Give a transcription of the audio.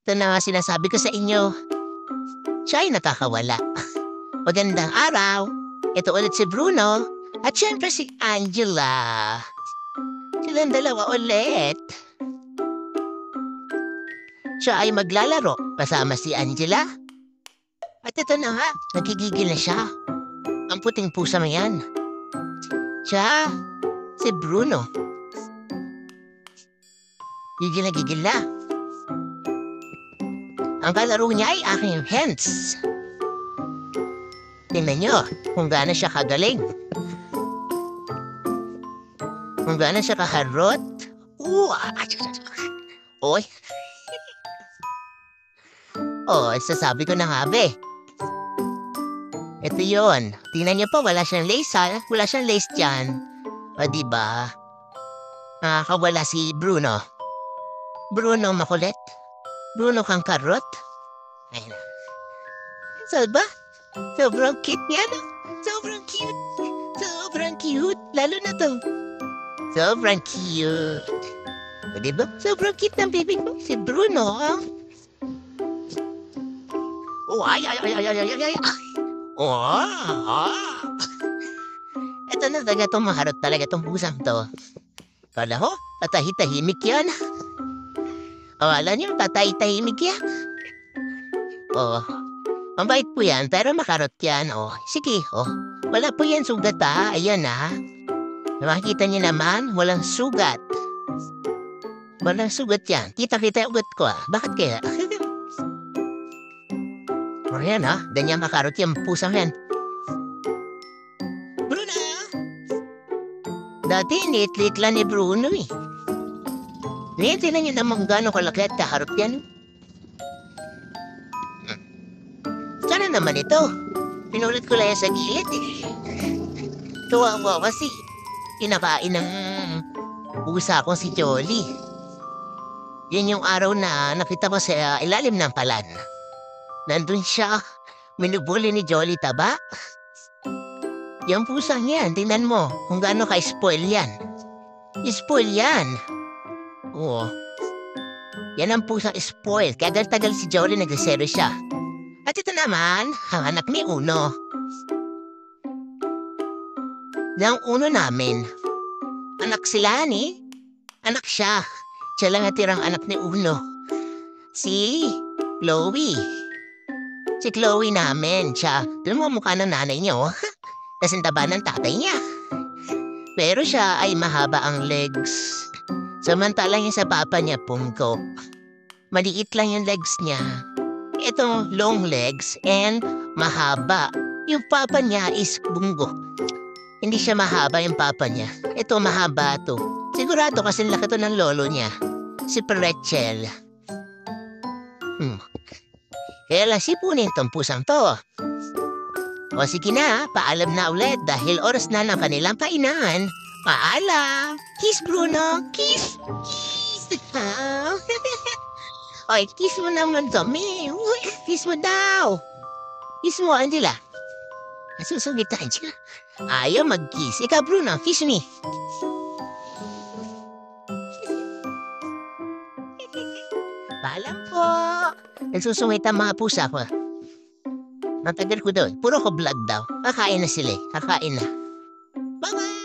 Ito na nga sinasabi ko sa inyo. Siya ay nakakawala. Magandang araw. Ito ulit si Bruno. At syempre si Angela. Silang dalawa ulit. Siya ay maglalaro kasama si Angela. At ito na nga, nagigigil na siya. Ang puting pusa mo yan. Siya, si Bruno. Gigil na. Ang kalaro niya ay aking hands. Tingnan nyo kung gaano siya kagaling. Kung gaano siya kaharot. Oy. Sasabi ko na nga, be. Ito yun. Tingnan niyo po, wala siyang lace, ha? Wala siyang lace dyan. O, diba? Nakakawala si Bruno. Bruno makulit. Bruno kang karot. Ayun. Ba? Sobrang cute niya, no? Sobrang cute. Sobrang cute. Lalo na to. Sobrang cute. O, diba? Sobrang cute ng baby ko. Si Bruno, ha? Ay. Ito na talaga itong maharot talaga itong pusang to. Kala ho, tatahimik yan. Alam niyo, tatahimik yan. Mabait po yan, pero makarot yan. Sige, wala po yan sugat, ha. Ayan, ha. Makikita niyo naman, walang sugat. Walang sugat yan. Kita-kita yung ugat ko, ha. Bakit kaya? Ayan, ha. Ganyan makarot yung pusang yan. Bruno! Dati, lit-lit lang ni Bruno, eh. Ngayon, tinan niyo naman gano'ng kalaki at kaharot yan. Sana naman ito. Pinulit ko lang yan sa gilid, eh. Tuwa-tuwa kasi kinakain ng pusa ko si Jolly. Yan yung araw na nakita ko sa ilalim ng palan. Nandun siya, minubuli ni Jolly taba. Yung pusang yan, tingnan mo kung gaano ka-spoil yan. Spoil yan. Yan ang pusang spoil. Kagal-tagal si Jolly nag-zero siya. At ito naman, ang anak ni Uno. Ang Uno namin. Anak sila ni. Anak siya. Siya lang natirang anak ni Uno. Si Chloe. Si Chloe namin, siya. Tignan mo mukha ng nanay niya, oh. Kasing taba ng tatay niya. Pero siya ay mahaba ang legs. Samantalang yung sa papa niya, pungko. Maliit lang yung legs niya. Ito, long legs and mahaba. Yung papa niya is bunggo. Hindi siya mahaba yung papa niya. Ito, mahaba to. Sigurado kasi laki to ng lolo niya. Si Pretzel. Kaya lang sipunin tong pusang to. O sige na, paalam na ulit dahil oras na ng kanilang kainan. Paalam! Kiss, Bruno! Kiss! Kiss! Oy, kiss mo naman kami. Uy, kiss mo daw. Kiss mo, Angela. Nasusugitan siya. Ayaw mag-kiss. Ikaw, Bruno, kiss me. Paalam po. Nagsusungit ang mga pusa ko. Matagal ko doon. Puro ko vlog daw. Kakain na sila. Kakain na. Bye-bye!